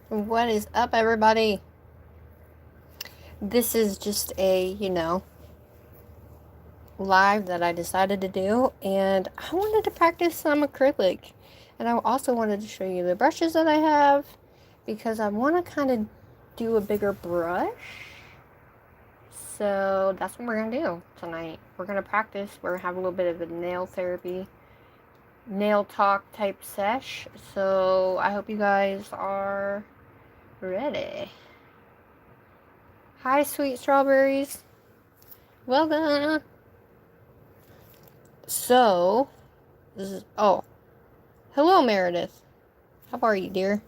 What is up, everybody? This is just a, live that I decided to do, and I wanted to practice some acrylic. And I also wanted to show you the brushes that I have because I want to kind of do a bigger brush. So that's what we're going to do tonight. We're going to practice. We're going to have a little bit of a nail therapy, nail talk type sesh. So I hope you guys are ready. Hi, sweet strawberries. Welcome. So, hello, Meredith. How are you, dear?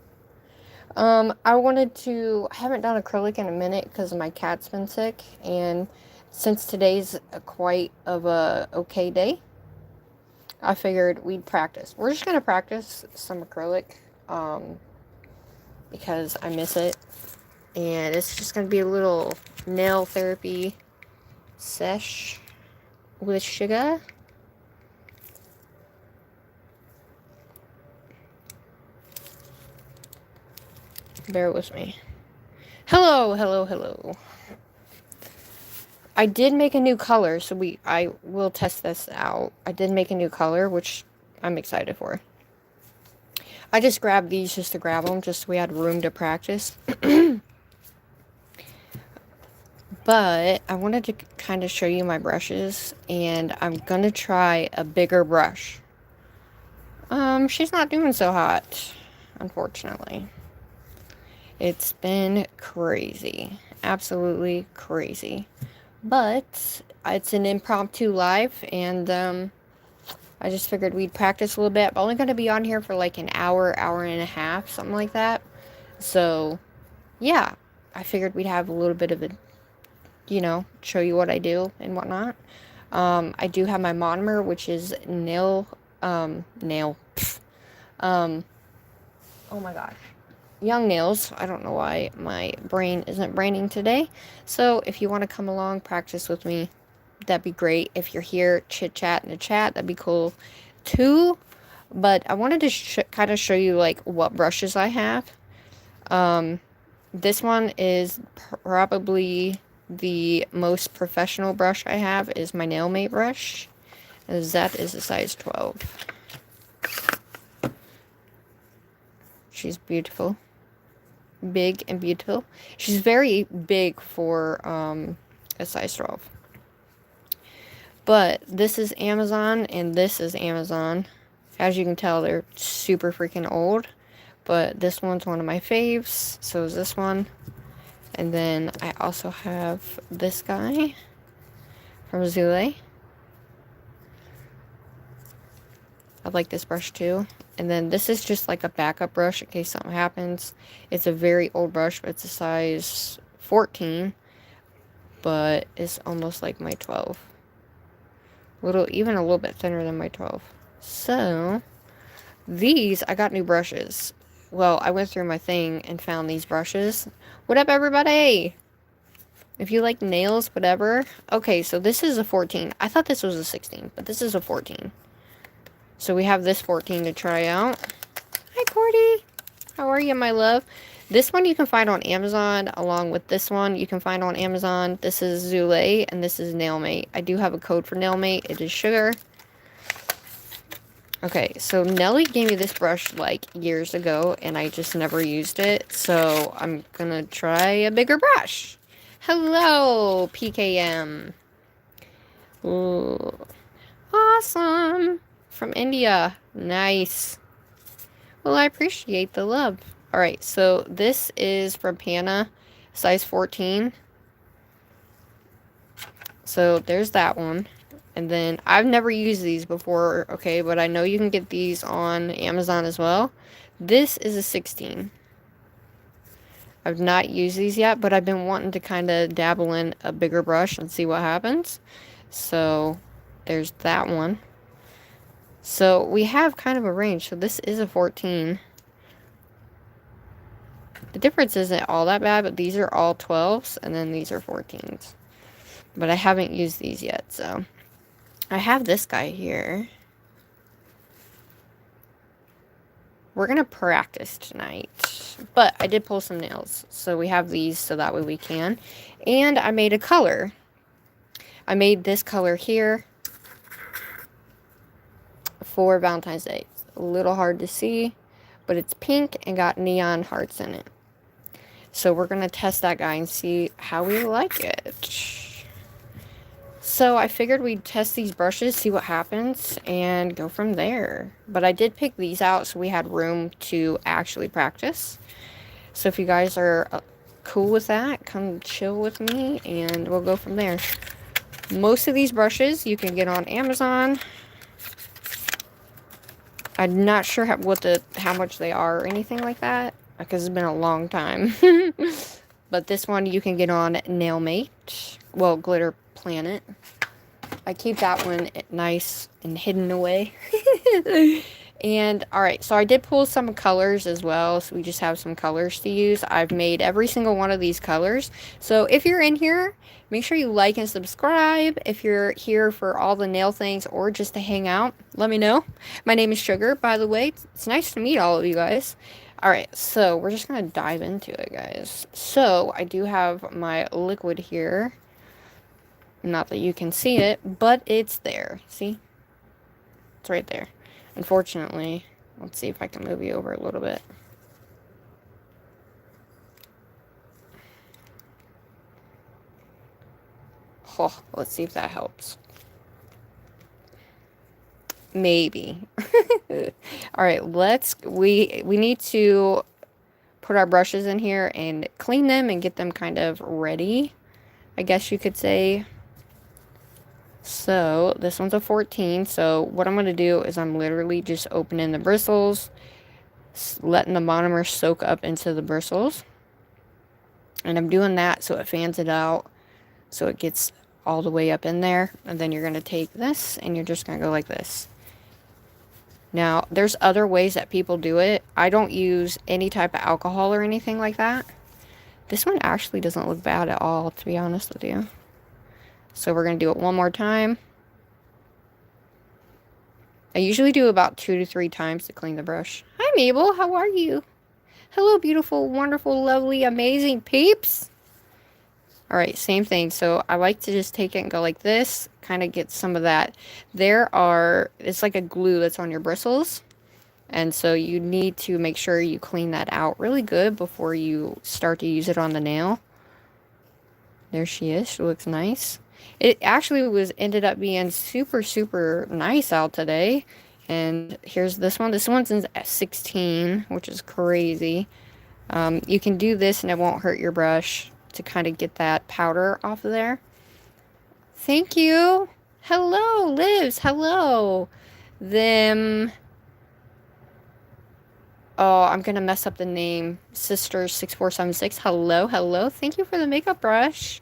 I haven't done acrylic in a minute because my cat's been sick, and since today's quite of a okay day, I figured we'd practice. We're just gonna practice some acrylic, because I miss it, and it's just gonna be a little nail therapy sesh with SUGA. Bear with me. Hello, hello, hello. I did make a new color, so I will test this out. I did make a new color, which I'm excited for. I just grabbed these just to grab them, just so we had room to practice. But I wanted to kind of show you my brushes, and I'm gonna try a bigger brush. She's not doing so hot, unfortunately. It's been crazy. Absolutely crazy. But it's an impromptu live, and I just figured we'd practice a little bit. I'm only going to be on here for like an hour, hour and a half, something like that. So, yeah, I figured we'd have a little bit of a, show you what I do and whatnot. I do have my monomer, which is oh my gosh. Young nails. I don't know why my brain isn't braining today. So if you want to come along, practice with me, that'd be great. If you're here, chit chat in the chat, that'd be cool too. But I wanted to kind of show you like what brushes I have. This one is probably the most professional brush I have, is my Nailmate brush. As that is a size 12. She's beautiful. Big and beautiful. She's very big for a size 12. But this is Amazon and this is Amazon. As you can tell, they're super freaking old. But this one's one of my faves. So is this one. And then I also have this guy from Zule. I like this brush too. And then this is just like a backup brush in case something happens. It's a very old brush, but it's a size 14. But it's almost like my 12. Even a little bit thinner than my 12. So, I got new brushes. Well, I went through my thing and found these brushes. What up, everybody? If you like nails, whatever. Okay, so this is a 14. I thought this was a 16, but this is a 14. So we have this 14 to try out. Hi, Cordy. How are you, my love? This one you can find on Amazon, along with this one you can find on Amazon. This is Zule, and this is Nailmate. I do have a code for Nailmate. It is sugar. Okay, so Nelly gave me this brush like years ago, and I just never used it. So I'm gonna try a bigger brush. Hello, PKM. Ooh, awesome. From India. Nice. Well, I appreciate the love. Alright, so this is from Pana, size 14. So there's that one. And then I've never used these before, okay, but I know you can get these on Amazon as well. This is a 16. I've not used these yet, but I've been wanting to kind of dabble in a bigger brush and see what happens. So there's that one. So we have kind of a range. So this is a 14. The difference isn't all that bad, but these are all 12s, and then these are 14s. But I haven't used these yet, so. I have this guy here. we're going to practice tonight. But I did pull some nails. So we have these so that way we can. And I made a color. I made this color here for Valentine's Day. It's a little hard to see, but it's pink and got neon hearts in it. So we're going to test that guy and see how we like it. So I figured we'd test these brushes, see what happens, and go from there. But I did pick these out so we had room to actually practice. So if you guys are cool with that, come chill with me and we'll go from there. Most of these brushes you can get on Amazon. I'm not sure how much they are or anything like that, because it's been a long time. But this one you can get on Nailmate. Well, Glitter Planet. I keep that one nice and hidden away. And, alright, so I did pull some colors as well, so we just have some colors to use. I've made every single one of these colors. So if you're in here, make sure you like and subscribe. If you're here for all the nail things or just to hang out, let me know. My name is Sugar, by the way. It's nice to meet all of you guys. Alright, so we're just going to dive into it, guys. So, I do have my liquid here. Not that you can see it, but it's there. See? It's right there. Unfortunately, let's see if I can move you over a little bit. Oh, let's see if that helps. Maybe. Alright, we need to put our brushes in here and clean them and get them kind of ready, I guess you could say. So, this one's a 14, so what I'm going to do is I'm literally just opening the bristles, letting the monomer soak up into the bristles, and I'm doing that so it fans it out, so it gets all the way up in there, and then you're going to take this, and you're just going to go like this. Now, there's other ways that people do it. I don't use any type of alcohol or anything like that. This one actually doesn't look bad at all, to be honest with you. So we're going to do it one more time. I usually do about 2 to 3 times to clean the brush. Hi, Mabel. How are you? Hello, beautiful, wonderful, lovely, amazing peeps. Alright, same thing. So I like to just take it and go like this. Kind of get some of that. It's like a glue that's on your bristles. And so you need to make sure you clean that out really good before you start to use it on the nail. There she is. She looks nice. It actually ended up being super, super nice out today. And here's this one. This one's in 16, which is crazy. You can do this and it won't hurt your brush to kind of get that powder off of there. Thank you. Hello, Liz. Hello. Them. Oh, I'm going to mess up the name. Sister6476. Hello, hello. Thank you for the makeup brush.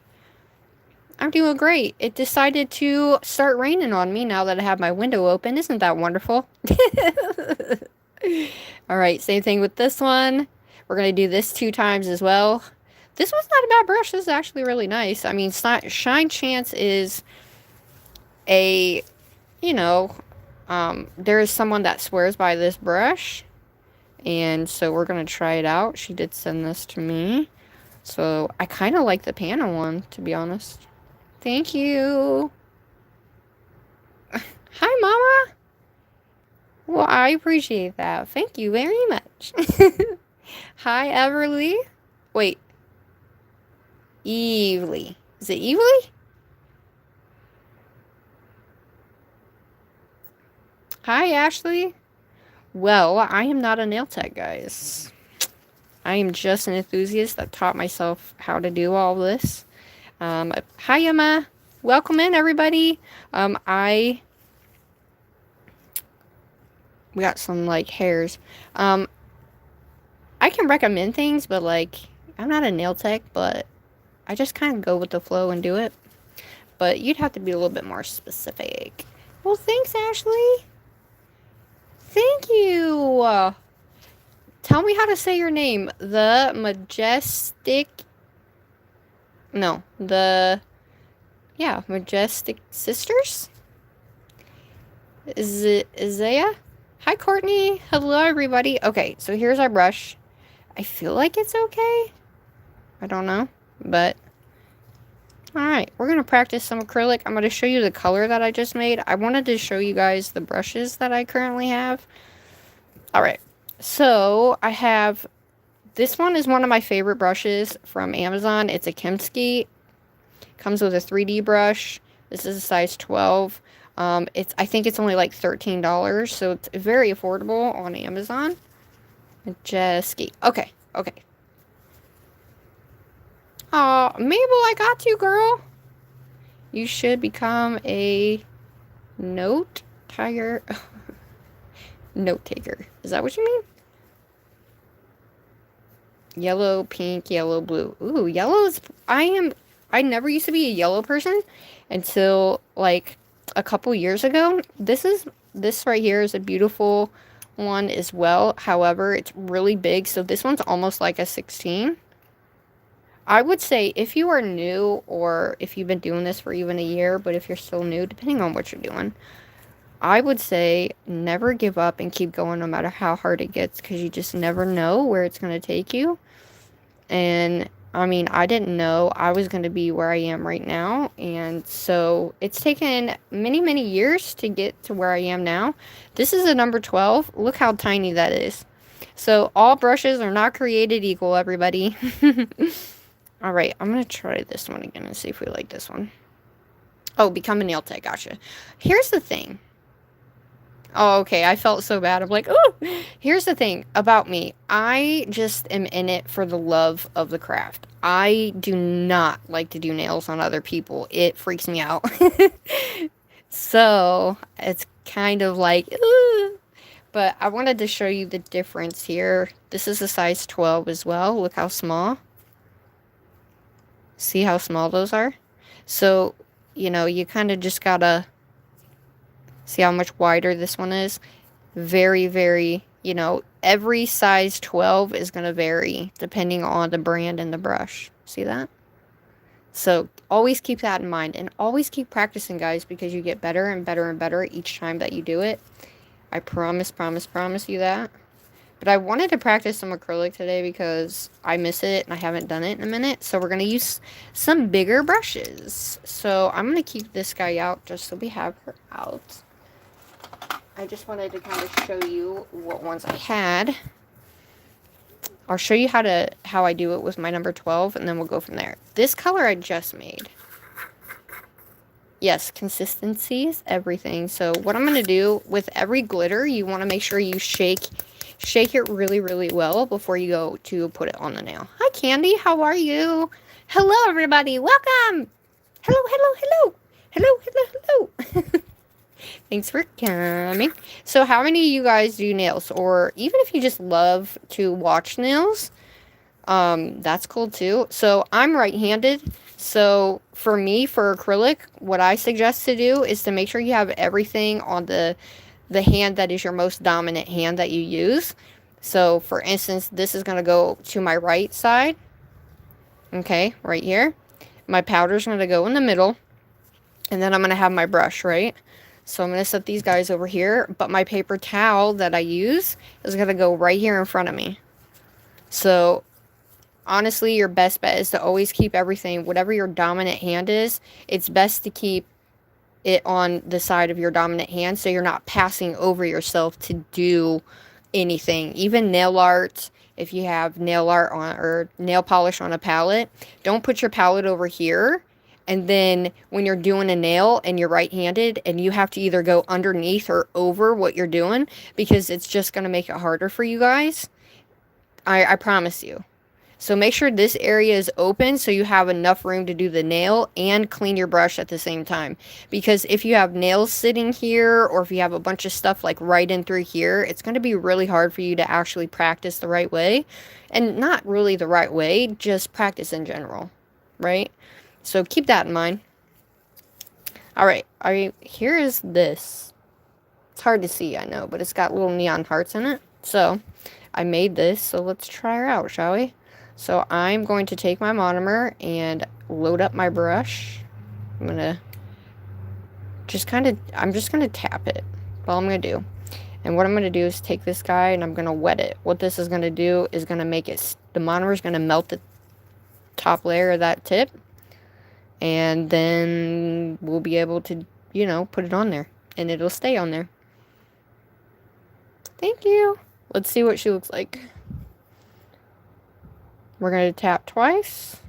I'm doing great. It decided to start raining on me now that I have my window open. Isn't that wonderful? Alright, same thing with this one. We're going to do this 2 times as well. This one's not a bad brush. This is actually really nice. I mean, Shine Chance is a, there is someone that swears by this brush. And so we're going to try it out. She did send this to me. So I kind of like the Pana one, to be honest. Thank you. Hi, Mama. Well, I appreciate that. Thank you very much. Hi, Everly. Wait. Evely. Is it Evely? Hi, Ashley. Well, I am not a nail tech, guys. I am just an enthusiast that taught myself how to do all this. Hi, Emma. Welcome in, everybody. We got some, hairs. I can recommend things, but, I'm not a nail tech, but I just kind of go with the flow and do it. But you'd have to be a little bit more specific. Well, thanks, Ashley. Thank you. Tell me how to say your name. Majestic Sisters? Is it Isaiah? Hi, Courtney. Hello, everybody. Okay, so here's our brush. I feel like it's okay. I don't know, but alright, we're going to practice some acrylic. I'm going to show you the color that I just made. I wanted to show you guys the brushes that I currently have. Alright, so I have, this one is one of my favorite brushes from Amazon. It's a Kemsky. Comes with a 3D brush. This is a size 12. I think it's only like $13, so it's very affordable on Amazon. Majeski. Okay, okay. Aw, Mabel, I got you, girl. You should become a note taker. Note taker. Is that what you mean? Yellow, pink, yellow, blue. Ooh, yellow is... I never used to be a yellow person until, like, a couple years ago. This right here is a beautiful one as well. However, it's really big, so this one's almost like a 16. I would say if you are new, or if you've been doing this for even a year, but if you're still new, depending on what you're doing, I would say never give up and keep going no matter how hard it gets, because you just never know where it's going to take you. And I mean, I didn't know I was going to be where I am right now, and so it's taken many, many years to get to where I am now. This is a number 12. Look how tiny that is. So all brushes are not created equal, everybody. Alright, I'm going to try this one again and see if we like this one. Oh, become a nail tech, gotcha. Here's the thing. Oh, okay, I felt so bad. I'm like, oh! Here's the thing about me. I just am in it for the love of the craft. I do not like to do nails on other people. It freaks me out. So, it's kind of like, ugh. But I wanted to show you the difference here. This is a size 12 as well. Look how small. See how small those are? So, you know, you kind of just gotta see how much wider this one is. Very, very, you know, every size 12 is going to vary depending on the brand and the brush. See that? So, always keep that in mind. And always keep practicing, guys, because you get better and better and better each time that you do it. I promise, promise, promise you that. But I wanted to practice some acrylic today because I miss it and I haven't done it in a minute. So we're going to use some bigger brushes. So I'm going to keep this guy out just so we have her out. I just wanted to kind of show you what ones I had. I'll show you how I do it with my number 12, and then we'll go from there. This color I just made. Yes, consistency is everything. So what I'm going to do with every glitter, you want to make sure you shake it really, really well before you go to put it on the nail. Hi, Candy. How are you? Hello, everybody. Welcome. Hello, hello, hello. Hello, hello, hello. Thanks for coming. So how many of you guys do nails? Or even if you just love to watch nails, that's cool too. So I'm right-handed. So for me, for acrylic, what I suggest to do is to make sure you have everything on the hand that is your most dominant hand that you use. So for instance, this is going to go to my right side. Okay, right here. My powder's going to go in the middle. And then I'm going to have my brush, right? So I'm going to set these guys over here, but my paper towel that I use is going to go right here in front of me. So honestly, your best bet is to always keep everything, whatever your dominant hand is, it's best to keep it on the side of your dominant hand so you're not passing over yourself to do anything. Even nail art, if you have nail art on or nail polish on a palette, don't put your palette over here. And then when you're doing a nail and you're right-handed and you have to either go underneath or over what you're doing, because it's just going to make it harder for you guys. I promise you. So make sure this area is open so you have enough room to do the nail and clean your brush at the same time. Because if you have nails sitting here, or if you have a bunch of stuff like right in through here, it's going to be really hard for you to actually practice the right way. And not really the right way, just practice in general, right? So keep that in mind. Alright, here is this. It's hard to see, I know, but it's got little neon hearts in it. So, I made this, so let's try her out, shall we? So, I'm going to take my monomer and load up my brush. I'm just going to tap it. That's all I'm going to do. And what I'm going to do is take this guy and I'm going to wet it. What this is going to do is going to make it, the monomer is going to melt the top layer of that tip. And then we'll be able to, you know, put it on there. And it'll stay on there. Thank you. Let's see what she looks like. We're going to tap twice.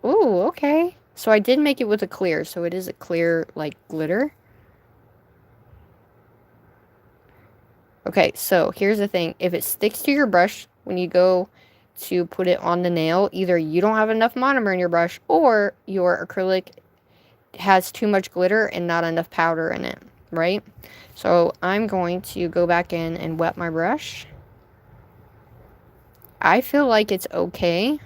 Ooh, okay. So I did make it with a clear. So it is a clear, like, glitter. Okay, so here's the thing. If it sticks to your brush when you go to put it on the nail, either you don't have enough monomer in your brush or your acrylic has too much glitter and not enough powder in it, right? So I'm going to go back in and wet my brush. I feel like it's okay.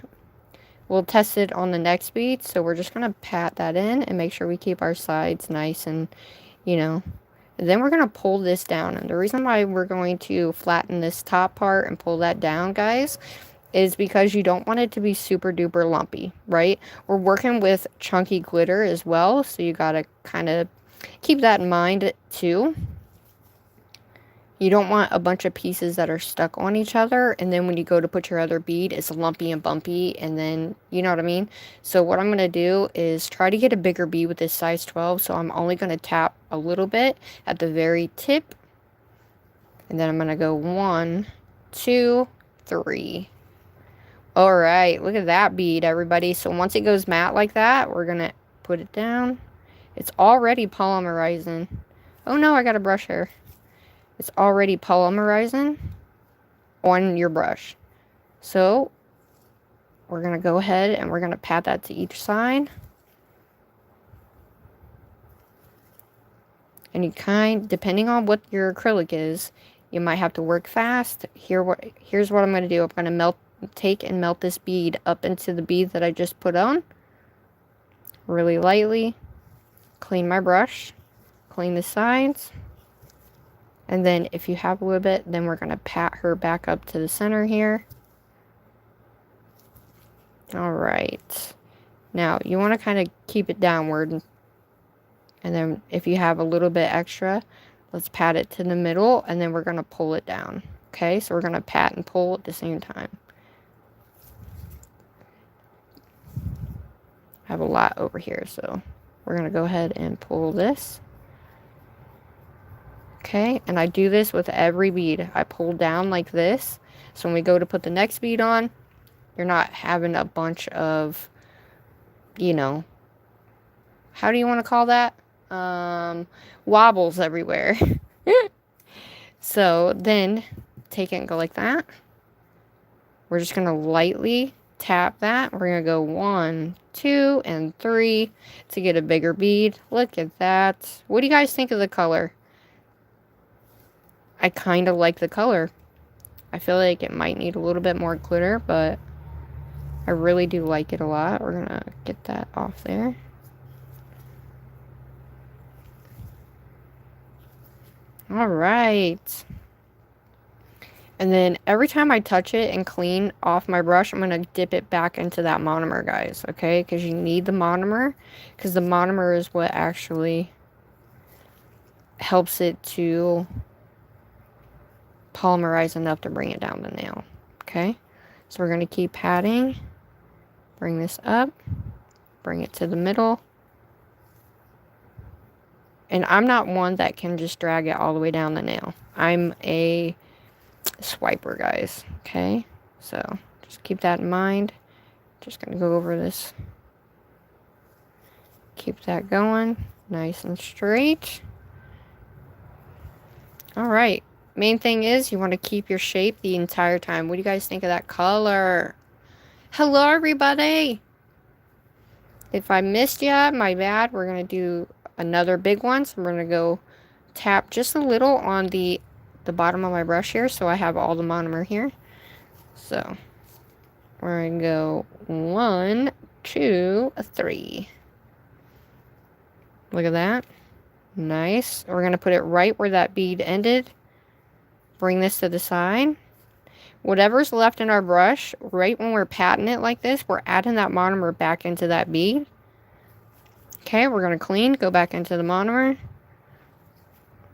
We'll test it on the next bead, so we're just going to pat that in and make sure we keep our sides nice and, you know. And then we're going to pull this down. And the reason why we're going to flatten this top part and pull that down, guys, is because you don't want it to be super duper lumpy, right? We're working with chunky glitter as well, so you got to kind of keep that in mind too. You don't want a bunch of pieces that are stuck on each other, and then when you go to put your other bead, it's lumpy and bumpy, and then, you know what I mean? So what I'm going to do is try to get a bigger bead with this size 12, so I'm only going to tap a little bit at the very tip, and then I'm going to go 1, 2, 3. Alright, look at that bead, everybody. So once it goes matte like that, we're going to put it down. It's already polymerizing. Oh no, I got a brush hair. It's already polymerizing on your brush. So we're going to go ahead and we're going to pat that to each side. And you depending on what your acrylic is, you might have to work fast. Here's what I'm going to do. I'm going to take and melt this bead up into the bead that I just put on. Really lightly. Clean my brush. Clean the sides. And then if you have a little bit, then we're going to pat her back up to the center here. Alright. Now, you want to kind of keep it downward. And then if you have a little bit extra, let's pat it to the middle. And then we're going to pull it down. Okay, so we're going to pat and pull at the same time. I have a lot over here, so we're going to go ahead and pull this. Okay, and I do this with every bead. I pull down like this. So when we go to put the next bead on, you're not having a bunch of, you know, how do you want to call that? Wobbles everywhere. So then take it and go like that. We're just going to lightly tap that. We're going to go 1, 2, and 3 to get a bigger bead. Look at that. What do you guys think of the color? I kind of like the color. I feel like it might need a little bit more glitter, but I really do like it a lot. We're going to get that off there. Alright. And then every time I touch it and clean off my brush, I'm going to dip it back into that monomer, guys. Okay? Because you need the monomer. Because the monomer is what actually helps it to polymerize enough to bring it down the nail. Okay? So we're going to keep patting. Bring this up. Bring it to the middle. And I'm not one that can just drag it all the way down the nail. I'm a swiper, guys. Okay? So just keep that in mind. Just going to go over this. Keep that going. Nice and straight. Alright. Main thing is you want to keep your shape the entire time. What do you guys think of that color? Hello, everybody. If I missed you, my bad. We're going to do another big one. So I'm going to go tap just a little on the bottom of my brush here. So I have all the monomer here. So we're going to go 1, 2, 3. Look at that. Nice. We're going to put it right where that bead ended. Bring this to the side. Whatever's left in our brush, right when we're patting it like this, we're adding that monomer back into that bead. Okay, we're going to clean, go back into the monomer.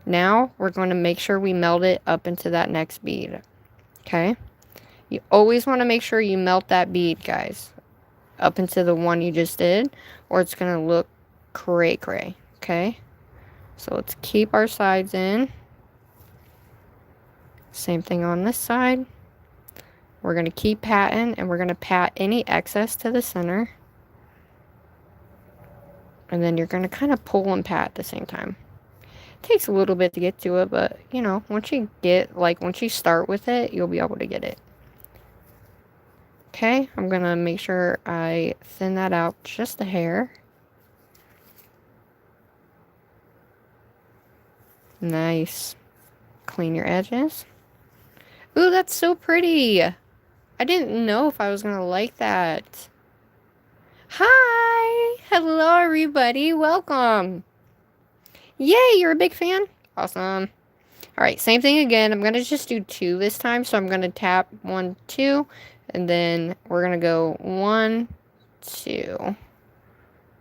Now, we're going to make sure we melt it up into that next bead. Okay? You always want to make sure you melt that bead, guys, up into the one you just did, or it's going to look cray-cray. Okay? So let's keep our sides in. Same thing on this side. We're going to keep patting, and we're going to pat any excess to the center. And then you're going to kind of pull and pat at the same time. It takes a little bit to get to it, but, you know, once you start with it, you'll be able to get it. Okay, I'm going to make sure I thin that out just a hair. Nice. Clean your edges. Ooh, that's so pretty. I didn't know if I was going to like that. Hi! Hello, everybody. Welcome. Yay, you're a big fan? Awesome. Alright, same thing again. I'm going to just do 2 this time. So I'm going to tap 1, 2. And then we're going to go 1, 2.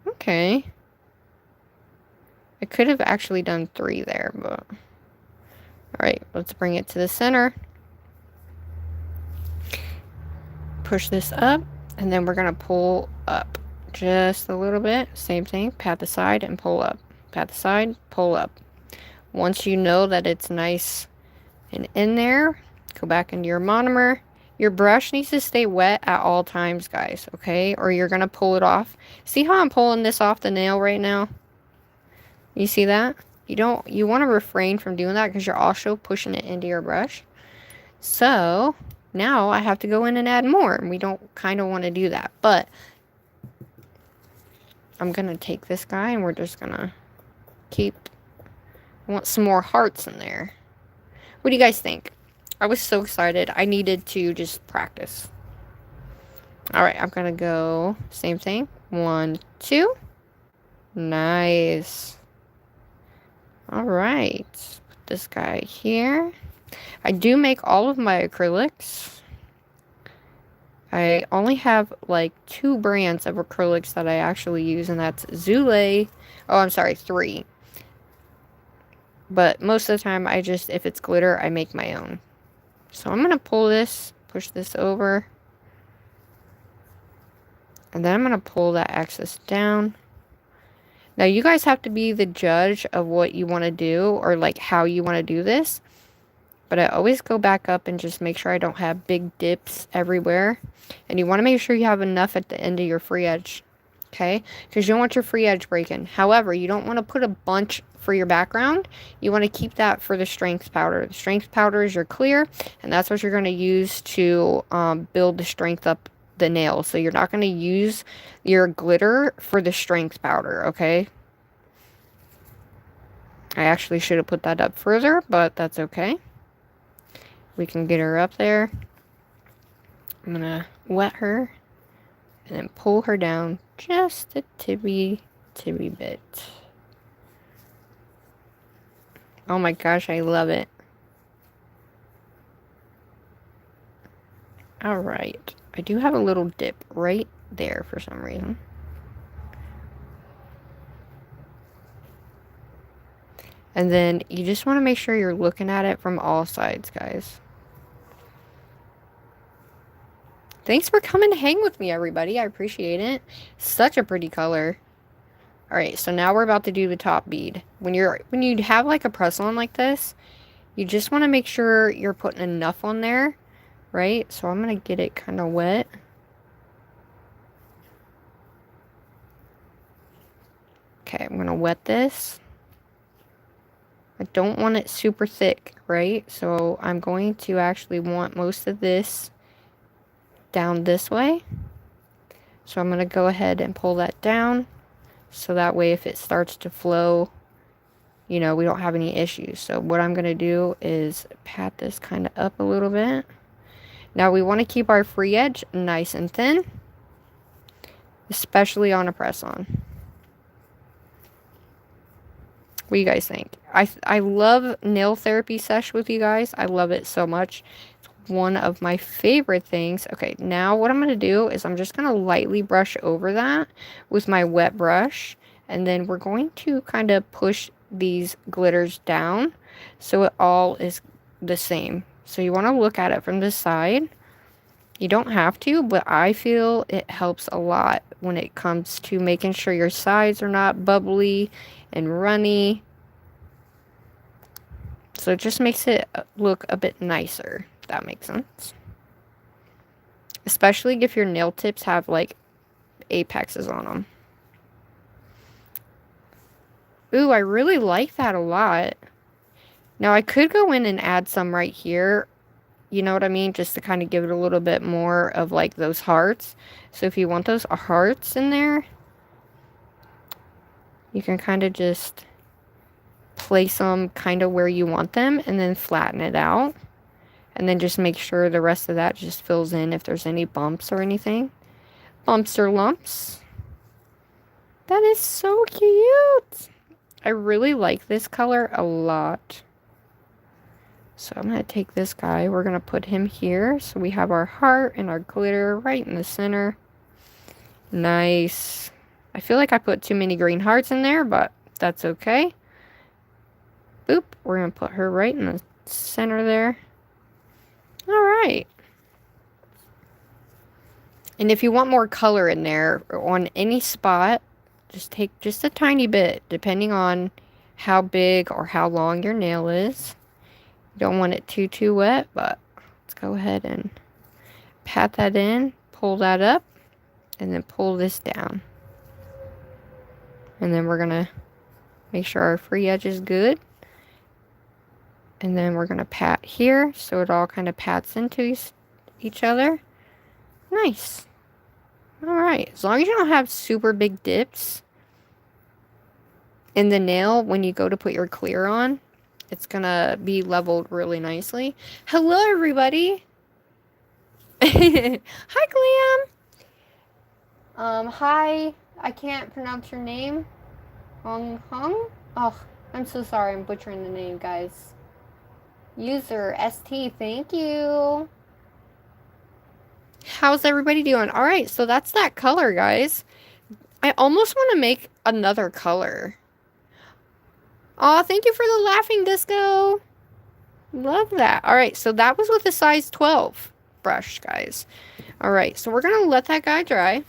Okay. I could have actually done 3 there, but... Alright, let's bring it to the center. Push this up. And then we're going to pull up just a little bit. Same thing. Pat the side and pull up. Pat the side, pull up. Once you know that it's nice and in there, go back into your monomer. Your brush needs to stay wet at all times, guys, okay? Or you're going to pull it off. See how I'm pulling this off the nail right now? You see that? You want to refrain from doing that because you're also pushing it into your brush. So, now I have to go in and add more. And we don't kind of want to do that. But, I'm going to take this guy and we're just going to I want some more hearts in there. What do you guys think? I was so excited. I needed to just practice. Alright, I'm going to go same thing. 1, 2. Nice. Alright. Put this guy here. I do make all of my acrylics. I only have like 2 brands of acrylics that I actually use, and that's Zule. Oh, I'm sorry, 3. But most of the time, if it's glitter, I make my own. So I'm going to pull this, push this over. And then I'm going to pull that excess down. Now, you guys have to be the judge of what you want to do, or like how you want to do this. But I always go back up and just make sure I don't have big dips everywhere. And you want to make sure you have enough at the end of your free edge. Okay? Because you don't want your free edge breaking. However, you don't want to put a bunch for your background. You want to keep that for the strength powder. The strength powder is your clear, and that's what you're going to use to build the strength up the nail. So you're not going to use your glitter for the strength powder, okay? I actually should have put that up further, but that's okay. We can get her up there. I'm going to wet her and then pull her down just a tibby bit. Oh my gosh, I love it. Alright. I do have a little dip right there for some reason. And then you just want to make sure you're looking at it from all sides, guys. Thanks for coming to hang with me, everybody. I appreciate it. Such a pretty color. Alright, so now we're about to do the top bead. When you have like a press on like this, you just want to make sure you're putting enough on there, right? So I'm going to get it kind of wet. Okay, I'm going to wet this. I don't want it super thick, right? So I'm going to actually want most of this down this way. So I'm going to go ahead and pull that down. So that way if it starts to flow, you know, we don't have any issues. So what I'm going to do is pat this kind of up a little bit. Now we want to keep our free edge nice and thin, especially on a press-on. What do you guys think? I love nail therapy sesh with you guys. I love it so much. It's one of my favorite things. Okay, now what I'm going to do is I'm just going to lightly brush over that with my wet brush. And then we're going to kind of push these glitters down so it all is the same. So you want to look at it from the side. You don't have to, but I feel it helps a lot when it comes to making sure your sides are not bubbly and runny. So it just makes it look a bit nicer, if that makes sense. Especially if your nail tips have like apexes on them. Ooh, I really like that a lot. Now I could go in and add some right here. You know what I mean? Just to kind of give it a little bit more of like those hearts. So if you want those hearts in there, you can kind of just place them kind of where you want them and then flatten it out. And then just make sure the rest of that just fills in if there's any bumps or anything. Bumps or lumps. That is so cute. I really like this color a lot. So I'm going to take this guy. We're going to put him here. So we have our heart and our glitter right in the center. Nice. I feel like I put too many green hearts in there, but that's okay. Boop. We're going to put her right in the center there. Alright. And if you want more color in there, on any spot, just take just a tiny bit, depending on how big or how long your nail is. You don't want it too wet, but let's go ahead and pat that in, pull that up, and then pull this down. And then we're going to make sure our free edge is good. And then we're going to pat here so it all kind of pats into each other. Nice. Alright, as long as you don't have super big dips in the nail when you go to put your clear on, it's going to be leveled really nicely. Hello, everybody. Hi, GLAM. Hi. I can't pronounce your name. Hong Hong? Oh, I'm so sorry. I'm butchering the name, guys. User ST, thank you. How's everybody doing? Alright, so that's that color, guys. I almost want to make another color. Aw, thank you for the laughing disco. Love that. Alright, so that was with a size 12 brush, guys. Alright, so we're going to let that guy dry.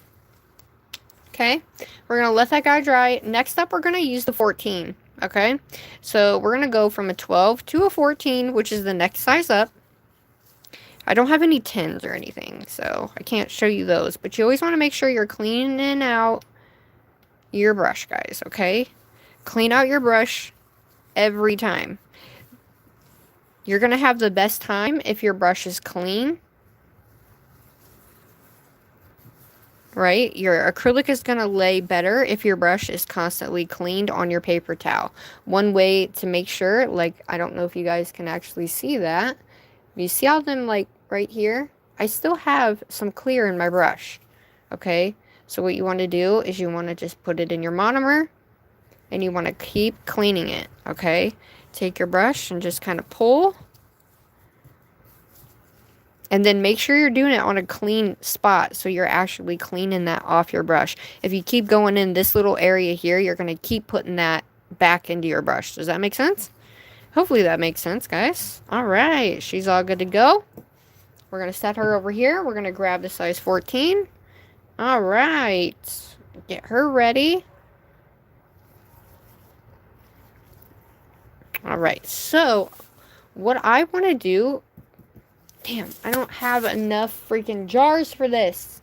Okay, we're going to let that guy dry. Next up, we're going to use the 14. Okay, so we're going to go from a 12 to a 14, which is the next size up. I don't have any 10s or anything, so I can't show you those. But you always want to make sure you're cleaning out your brush, guys, okay? Clean out your brush every time. You're going to have the best time if your brush is clean. Right? Your acrylic is going to lay better if your brush is constantly cleaned on your paper towel. One way to make sure, like, I don't know if you guys can actually see that. You see all them, like, right here? I still have some clear in my brush. Okay? So what you want to do is you want to just put it in your monomer. And you want to keep cleaning it. Okay? Take your brush and just kind of pull. And then make sure you're doing it on a clean spot so you're actually cleaning that off your brush. If you keep going in this little area here, you're going to keep putting that back into your brush. Does that make sense? Hopefully that makes sense, guys. Alright, she's all good to go. We're going to set her over here. We're going to grab the size 14. Alright, get her ready. Alright, so what I want to do... Damn, I don't have enough freaking jars for this.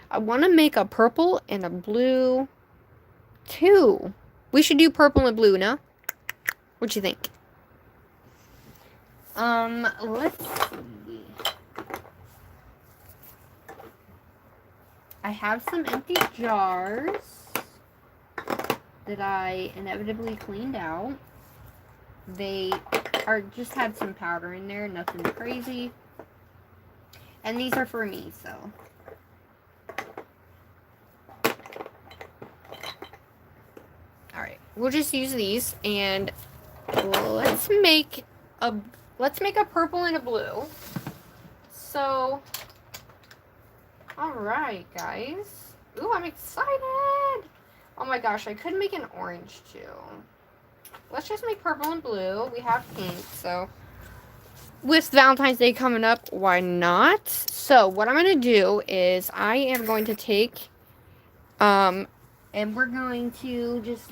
I want to make a purple and a blue too. We should do purple and blue, no? What you think? Let's see. I have some empty jars that I inevitably cleaned out. They are just had some powder in there, nothing crazy. And these are for me, so. Alright, we'll just use these, and let's make a purple and a blue. So, alright, guys. Ooh, I'm excited! Oh my gosh, I could make an orange, too. let's just make purple and blue. We have pink, so with Valentine's Day coming up, why not? So what I'm going to do is I am going to take, and we're going to just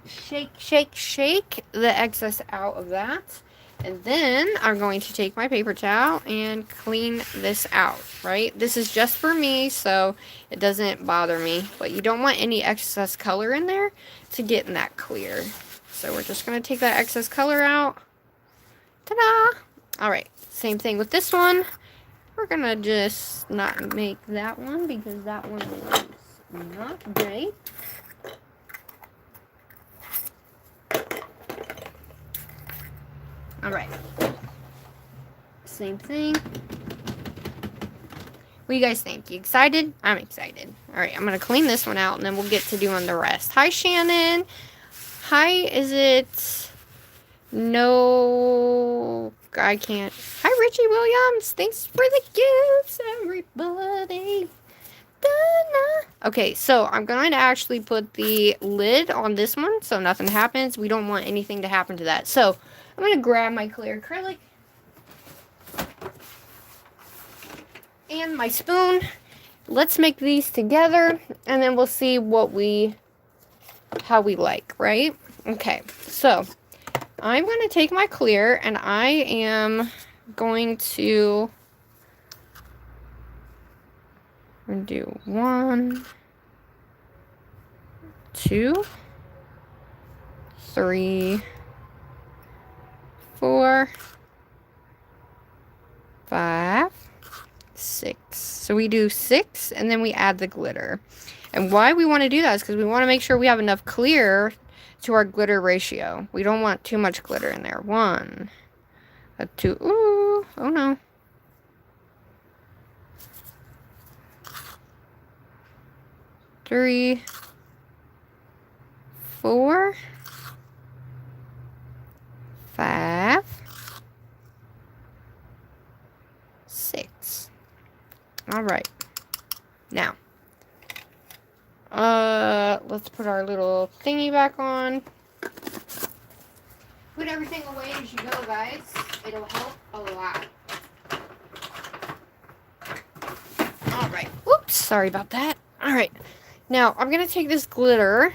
shake the excess out of that. And then I'm going to take my paper towel and clean this out, right? This is just for me, so it doesn't bother me. But you don't want any excess color in there to get in that clear. So we're just going to take that excess color out. Ta-da! Alright, same thing with this one. We're going to just not make that one because that one is not great. Alright. Same thing. What do you guys think? You excited? I'm excited. Alright, I'm going to clean this one out and then we'll get to doing the rest. Hi, Shannon. Hi, is it... No, I can't. Hi, Richie Williams. Thanks for the gifts, everybody. Okay, so I'm going to actually put the lid on this one so nothing happens. We don't want anything to happen to that. So I'm going to grab my clear acrylic and my spoon. Let's make these together and then we'll see how we like, right? Okay, so I'm going to take my clear and I am going to do 1, 2, 3, 4, 5, 6. So we do 6 and then we add the glitter. And why we want to do that is because we want to make sure we have enough clear to our glitter ratio. We don't want too much glitter in there. 1, 2, ooh, oh no. 3, 4, 5, 6. All right. Now, let's put our little thingy back on. Put everything away as you go, guys. It'll help a lot. All right. Oops, sorry about that. All right. Now, I'm going to take this glitter.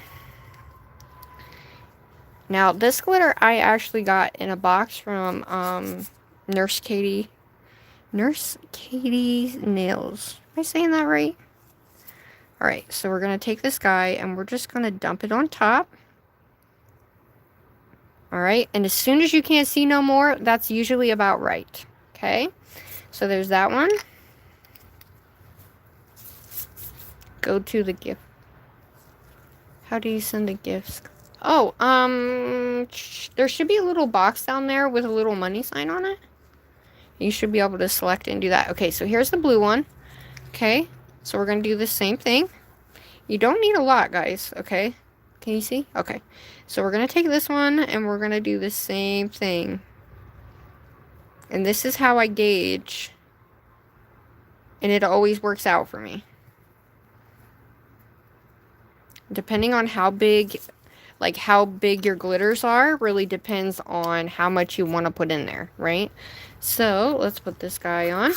Now, this glitter I actually got in a box from Nurse Katie's Nails. Am I saying that right? Alright, so we're going to take this guy and we're just going to dump it on top. Alright, and as soon as you can't see no more, that's usually about right. Okay, so there's that one. Go to the gift. How do you send the gifts? Oh, there should be a little box down there with a little money sign on it. You should be able to select and do that. Okay, so here's the blue one. Okay, so we're going to do the same thing. You don't need a lot, guys, okay? Can you see? Okay, so we're going to take this one and we're going to do the same thing. And this is how I gauge. And it always works out for me. Depending on how big your glitters are, really depends on how much you want to put in there, right? So, let's put this guy on.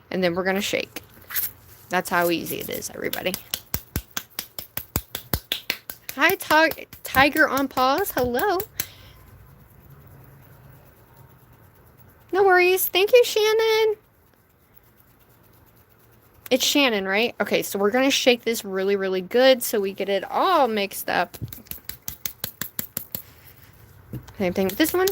And then we're going to shake. That's how easy it is, everybody. Hi, Tiger on Pause. Hello. No worries. Thank you, Shannon. It's Shannon, right? Okay, so we're going to shake this really, really good so we get it all mixed up. Same thing with this one.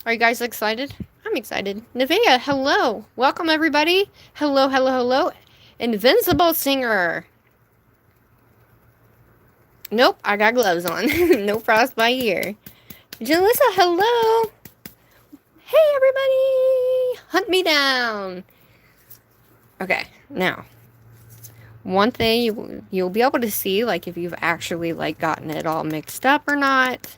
Are you guys excited? I'm excited. Nevaeh, hello. Welcome, everybody. Hello, hello, hello. Invincible Singer. Nope, I got gloves on. No frostbite here. Jalissa, hello. Hey, everybody. Hunt me down. Okay, now, one thing you'll be able to see, like, if you've actually, like, gotten it all mixed up or not.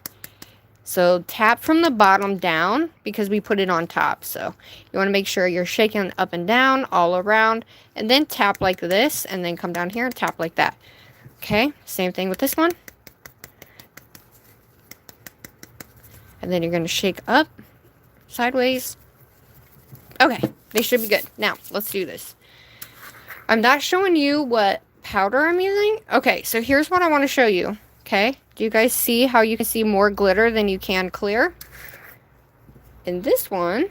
So, tap from the bottom down, because we put it on top. So, you want to make sure you're shaking up and down all around, and then tap like this, and then come down here and tap like that. Okay, same thing with this one. And then you're going to shake up, sideways. Okay, they should be good. Now, let's do this. I'm not showing you what powder I'm using. Okay, so here's what I want to show you. Okay, do you guys see how you can see more glitter than you can clear? In this one,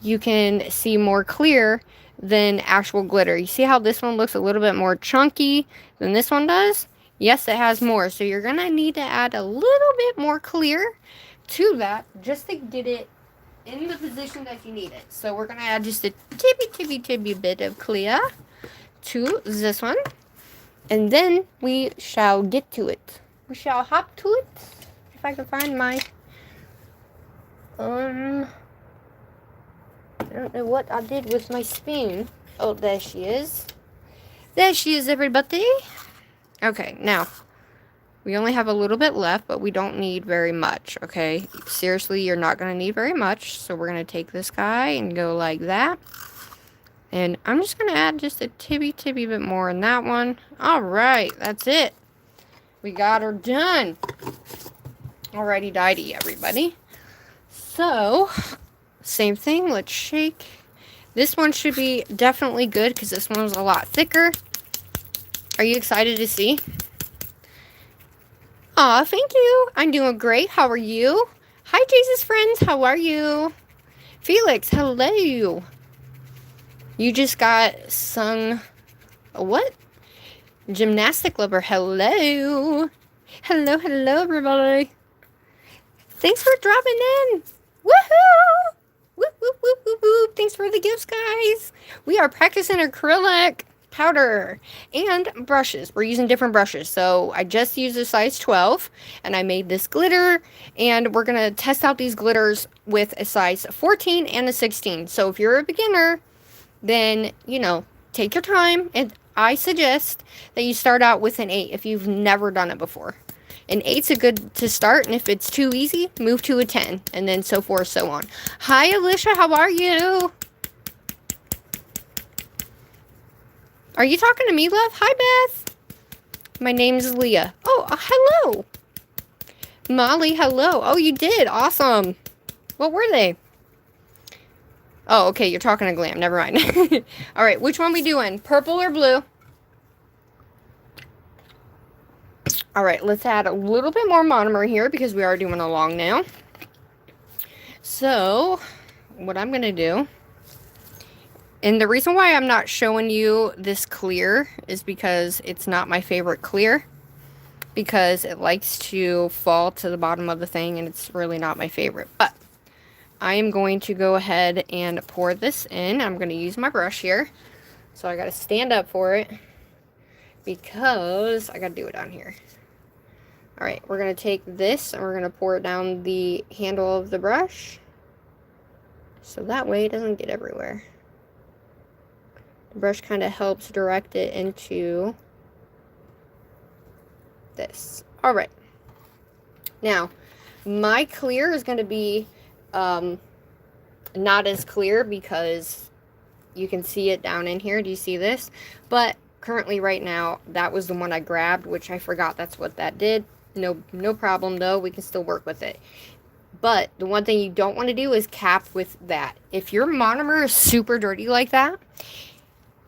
you can see more clear than actual glitter. You see how this one looks a little bit more chunky than this one does? Yes, it has more. So you're going to need to add a little bit more clear to that just to get it in the position that you need it. So we're going to add just a tippy bit of clear to this one. And then we shall get to it. We shall hop to it. If I can find my... I don't know what I did with my spoon. Oh, there she is. There she is, everybody. Okay, now, we only have a little bit left, but we don't need very much, okay? Seriously, you're not going to need very much. So we're going to take this guy and go like that. And I'm just going to add just a tippy bit more in that one. Alright, that's it. We got her done. Alrighty dighty, everybody. So, same thing. Let's shake. This one should be definitely good because this one was a lot thicker. Are you excited to see? Aw, thank you. I'm doing great. How are you? Hi, Jesus friends. How are you? Felix, hello. You just got sung a what? Gymnastic lover. Hello. Hello, everybody. Thanks for dropping in. Woohoo! Whoop, whoop, whoop, whoop, whoop. Thanks for the gifts, guys. We are practicing acrylic powder and brushes. We're using different brushes. So I just used a size 12 and I made this glitter, and we're going to test out these glitters with a size 14 and a 16. So if you're a beginner, then, you know, take your time, and I suggest that you start out with an 8 if you've never done it before. An 8's a good to start, and if it's too easy, move to a 10, and then so forth, so on. Hi, Alicia, how are you? Are you talking to me, love? Hi, Beth. My name's Leah. Oh, hello. Molly, hello. Oh, you did. Awesome. What were they? Oh, okay, you're talking to GLAM. Never mind. All right, which one we doing? Purple or blue? All right, let's add a little bit more monomer here because we are doing a long nail. So, what I'm going to do, and the reason why I'm not showing you this clear is because it's not my favorite clear, because it likes to fall to the bottom of the thing, and it's really not my favorite. But I am going to go ahead and pour this in. I'm going to use my brush here. So I got to stand up for it because I got to do it down here. Alright, we're going to take this and we're going to pour it down the handle of the brush. So that way it doesn't get everywhere. The brush kind of helps direct it into this. Alright. Now, my clear is going to be not as clear because you can see it down in here. Do you see this? But currently right now, that was the one I grabbed, which I forgot that's what that did. No problem though. We can still work with it. But the one thing you don't want to do is cap with that. If your monomer is super dirty like that,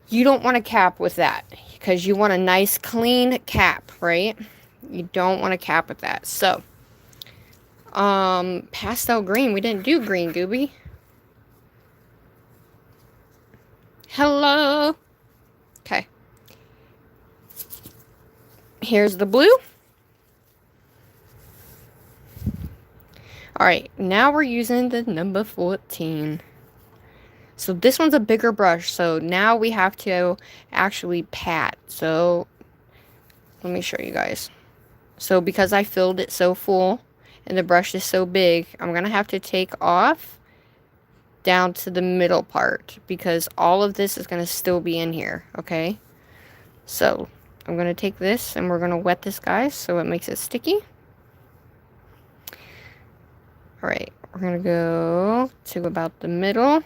you don't want to cap with that because you want a nice clean cap, right? You don't want to cap with that. So, pastel green. We didn't do green, Gooby. Hello. Okay. Here's the blue. Alright, now we're using the number 14. So this one's a bigger brush, so now we have to actually pat. So, let me show you guys. So because I filled it so full, and the brush is so big, I'm going to have to take off down to the middle part, because all of this is going to still be in here, okay? So, I'm going to take this, and we're going to wet this guy so it makes it sticky. Alright, we're going to go to about the middle.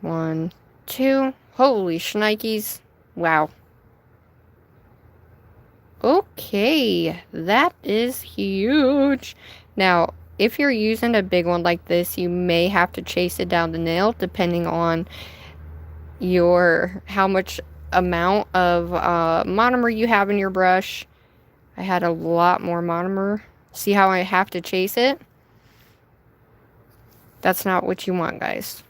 One, two. Holy shnikes. Wow. Okay, that is huge. Now, if you're using a big one like this, you may have to chase it down the nail depending on how much amount of monomer you have in your brush. I had a lot more monomer. See how I have to chase it? That's not what you want, guys.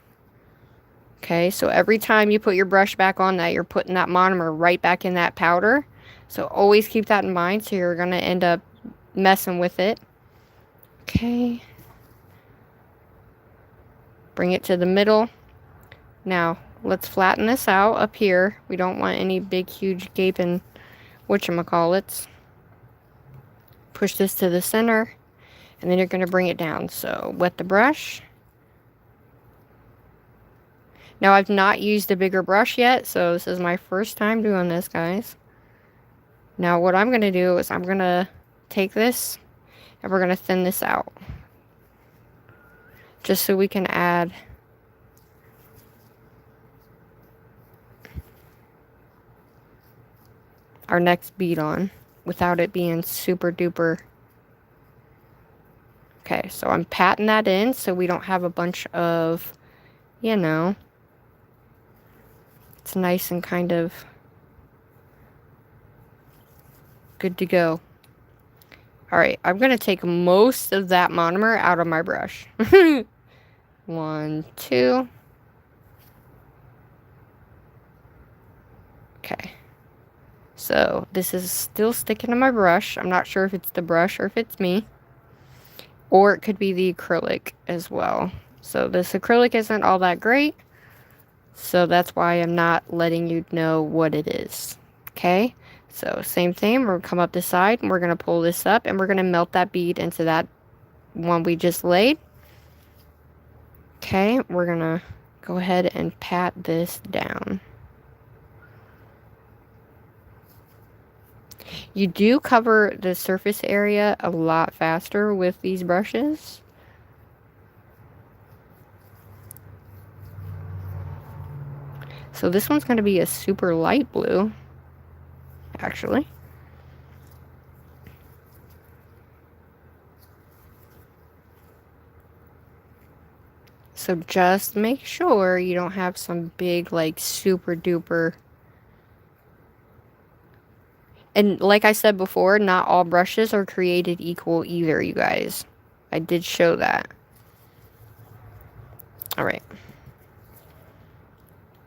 Okay, so every time you put your brush back on that, you're putting that monomer right back in that powder. So always keep that in mind, so you're going to end up messing with it. Okay. Bring it to the middle. Now, let's flatten this out up here. We don't want any big, huge, gaping whatchamacallits. Push this to the center, and then you're going to bring it down. So, wet the brush. Now, I've not used a bigger brush yet, so this is my first time doing this, guys. Now, what I'm going to do is I'm going to take this, and we're going to thin this out. Just so we can add our next bead on without it being super duper. Okay, so I'm patting that in so we don't have a bunch of, you know, it's nice and kind of good to go. Alright, I'm going to take most of that monomer out of my brush. 1, 2. Okay. So, this is still sticking to my brush. I'm not sure if it's the brush or if it's me. Or it could be the acrylic as well. So, this acrylic isn't all that great. So, that's why I'm not letting you know what it is. Okay? So, same thing. We're going to come up this side, and we're going to pull this up, and we're going to melt that bead into that one we just laid. Okay, we're going to go ahead and pat this down. You do cover the surface area a lot faster with these brushes. So this one's going to be a super light blue, actually. So just make sure you don't have some big, like, super duper. And like I said before, not all brushes are created equal either, you guys. I did show that. Alright.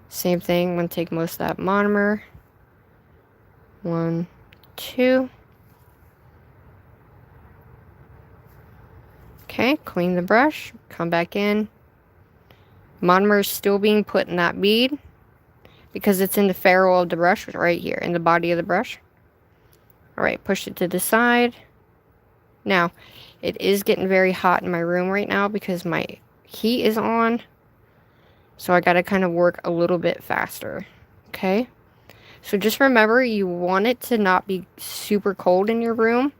Same thing, I'm going to take most of that monomer. 1, 2. Okay, clean the brush. Come back in. Monomer is still being put in that bead because it's in the ferrule of the brush right here, in the body of the brush. Alright, push it to the side. Now, it is getting very hot in my room right now because my heat is on. So I gotta kind of work a little bit faster. Okay? So just remember, you want it to not be super cold in your room.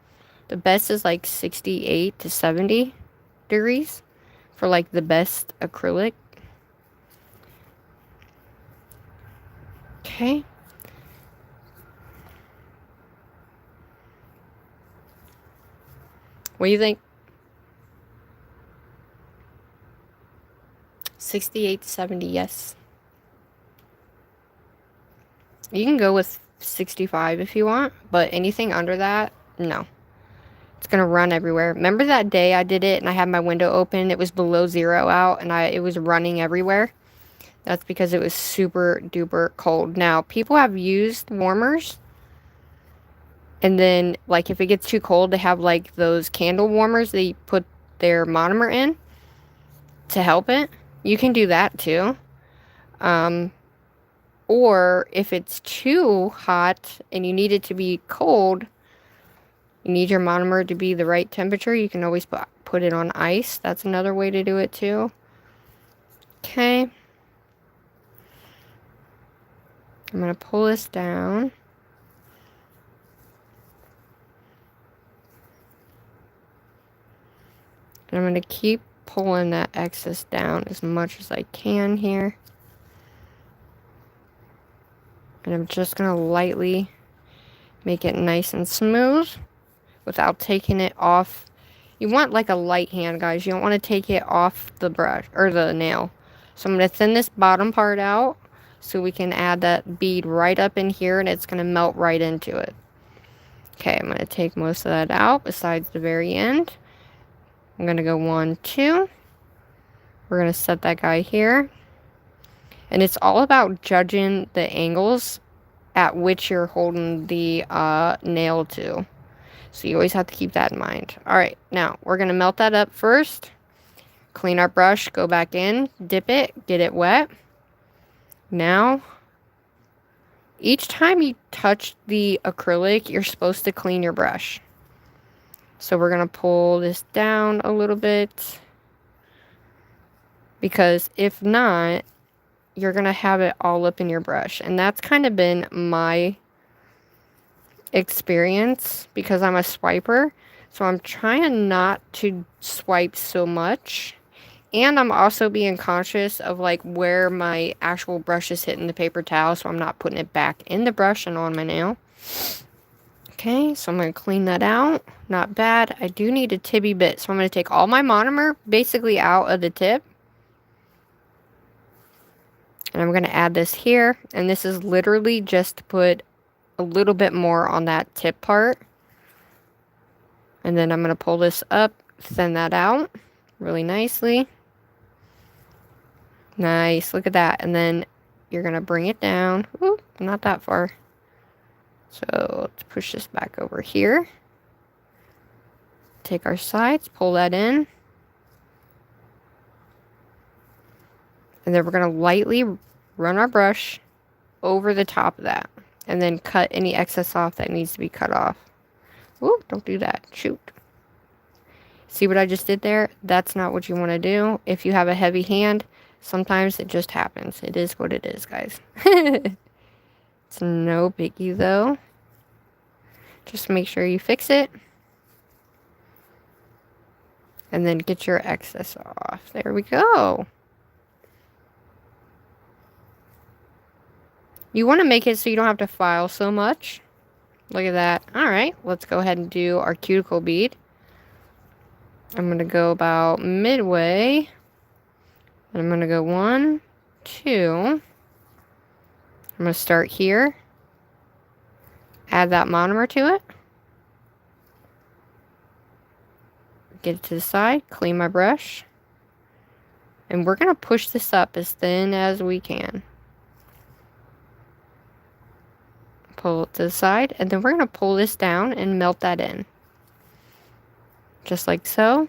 The best is like 68 to 70 degrees for like the best acrylic. Okay. What do you think? 68 to 70, yes. You can go with 65 if you want, but anything under that, no. It's going to run everywhere. Remember that day I did it and I had my window open? It was below 0 out and it was running everywhere. That's because it was super duper cold. Now, people have used warmers. And then, like, if it gets too cold, they have, like, those candle warmers they put their monomer in to help it. You can do that, too. Or, if it's too hot and you need it to be cold, you need your monomer to be the right temperature, you can always put it on ice. That's another way to do it, too. Okay. I'm going to pull this down. And I'm going to keep pulling that excess down as much as I can here. And I'm just going to lightly Make it nice and smooth without taking it off. You want like a light hand, guys. You don't want to take it off the brush or the nail. So I'm going to thin this bottom part out so we can add that bead right up in here and it's going to melt right into it. Okay, I'm going to take most of that out besides the very end. I'm going to go 1, 2. We're going to set that guy here. And it's all about judging the angles at which you're holding the nail to. So you always have to keep that in mind. Alright, now we're going to melt that up first. Clean our brush, go back in, dip it, get it wet. Now, each time you touch the acrylic, you're supposed to clean your brush. So we're going to pull this down a little bit. Because if not, you're going to have it all up in your brush. And that's kind of been my experience because I'm a swiper. So I'm trying not to swipe so much. And I'm also being conscious of like where my actual brush is hitting the paper towel. So I'm not putting it back in the brush and on my nail. Okay, so I'm going to clean that out. Not bad. I do need a tibby bit. So I'm going to take all my monomer basically out of the tip. And I'm going to add this here. And this is literally just to put a little bit more on that tip part. And then I'm going to pull this up, thin that out really nicely. Nice, look at that. And then you're going to bring it down. Ooh, not that far. So let's push this back over here. Take our sides, pull that in. And then we're going to lightly run our brush over the top of that. And then cut any excess off that needs to be cut off. Ooh, don't do that. Shoot. See what I just did there? That's not what you want to do. If you have a heavy hand, sometimes it just happens. It is what it is, guys. It's no biggie, though. Just make sure you fix it. And then get your excess off. There we go. You want to make it so you don't have to file so much. Look at that. Alright, let's go ahead and do our cuticle bead. I'm going to go about midway. And I'm going to go 1, 2. I'm going to start here. Add that monomer to it. Get it to the side. Clean my brush. And we're going to push this up as thin as we can. Pull it to the side, and then we're going to pull this down and melt that in. Just like so.